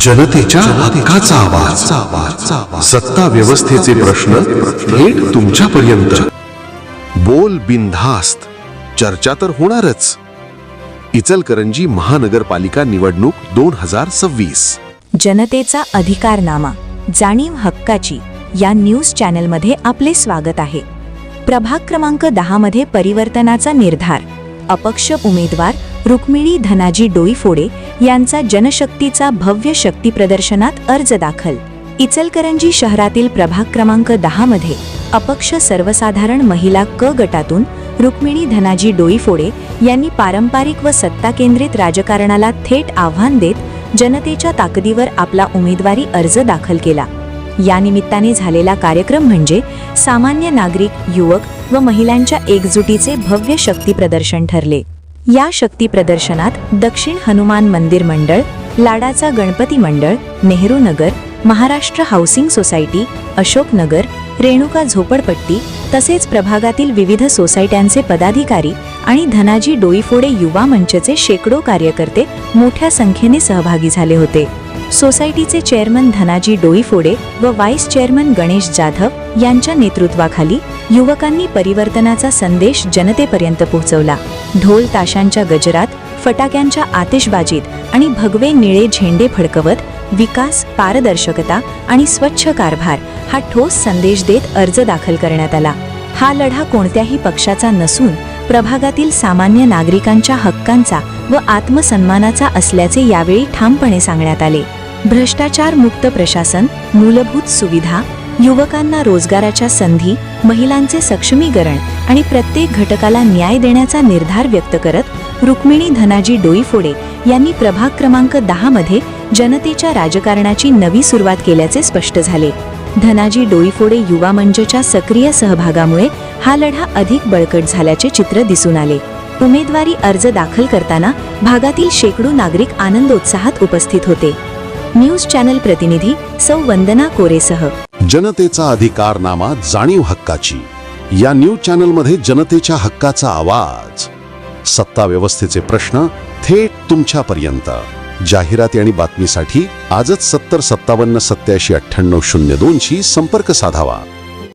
जनतेच्या हक्काचा आवाज, सत्ता व्यवस्थेचे प्रश्न थेट तुमच्यापर्यंत. बोल बिनधास्त, चर्चा तर होणारच. इचलकरंजी महानगरपालिका निवडणूक 2026. जनतेचा अधिकारनामा, जाणीव हक्काची या न्यूज चॅनलमध्ये आपले स्वागत आहे. प्रभाग क्रमांक 10 मध्ये परिवर्तनाचा निर्धार. अपक्ष उमेदवार रुक्मिणी धनाजी डोईफोडे यांचा जनशक्तीचा भव्य शक्ती प्रदर्शनात अर्ज दाखल. इचलकरंजी शहरातील प्रभाग क्रमांक 10 मध्ये अपक्ष सर्वसाधारण महिला क गटातून रुक्मिणी धनाजी डोईफोडे यांनी पारंपरिक व सत्ता केंद्रित राजकारणाला थेट आव्हान देत जनतेच्या ताकदीवर आपला उमेदवारी अर्ज दाखल केला. या निमित्ताने झालेला कार्यक्रम म्हणजे सामान्य नागरिक, युवक व महिलांच्या एकजुटीचे भव्य शक्ती प्रदर्शन ठरले. या शक्ती प्रदर्शनात दक्षिण हनुमान मंदिर मंडळ, लाडाचा गणपती मंडळ, नेहरू नगर, महाराष्ट्र हाऊसिंग सोसायटी, अशोक नगर, रेणुका झोपडपट्टी तसेच प्रभागातील विविध सोसायट्यांचे पदाधिकारी आणि धनाजी डोईफोडे युवा मंचचे शेकडो कार्यकर्ते मोठ्या संख्येने सहभागी झाले होते. सोसायटीचे चेअरमन धनाजी डोईफोडे व व्हाईस चेअरमन गणेश जाधव यांच्या नेतृत्वाखाली युवकांनी परिवर्तनाचा संदेश जनतेपर्यंत पोहोचवला. ढोल ताशांच्या गजरात, फटाक्यांच्या आतिषबाजीत आणि भगवे निळे झेंडे फडकवत विकास, पारदर्शकता आणि स्वच्छ कारभार हा ठोस संदेश देत अर्ज दाखल करण्यात आला. हा लढा कोणत्याही पक्षाचा नसून प्रभागातील सामान्य नागरिकांच्या हक्कांचा व आत्मसन्मानाचा असल्याचे यावेळी ठामपणे सांगण्यात आले. भ्रष्टाचार मुक्त प्रशासन, मूलभूत सुविधा, युवकांना रोजगाराच्या संधी, महिलांचे सक्षमीकरण आणि प्रत्येक घटकाला न्याय देण्याचा निर्धार व्यक्त करत रुक्मिणी धनाजी डोईफोडे यांनी प्रभाग क्रमांक 10 मध्ये जनतेच्या राजकारणाची नवी सुरुवात केल्याचे स्पष्ट झाले. धनाजी डोईफोडे युवा मंचच्या सक्रिय सहभागामुळे हा लढा अधिक बळकट झाल्याचे चित्र दिसून आले. उमेदवारी अर्ज दाखल करताना भागातील शेकडो नागरिक आनंदोत्साहात उपस्थित होते. न्यूज चॅनल प्रतिनिधी सौ वंदना कोरेसह. जनतेचा अधिकारनामा, जाणीव हक्काची या न्यूज चॅनलमध्ये जनतेच्या हक्काचा आवाज, सत्ता व्यवस्थेचे प्रश्न थेट तुमच्यापर्यंत. जाहिराती आणि बातमीसाठी आजच 70 57 87 98 02 शी संपर्क साधावा.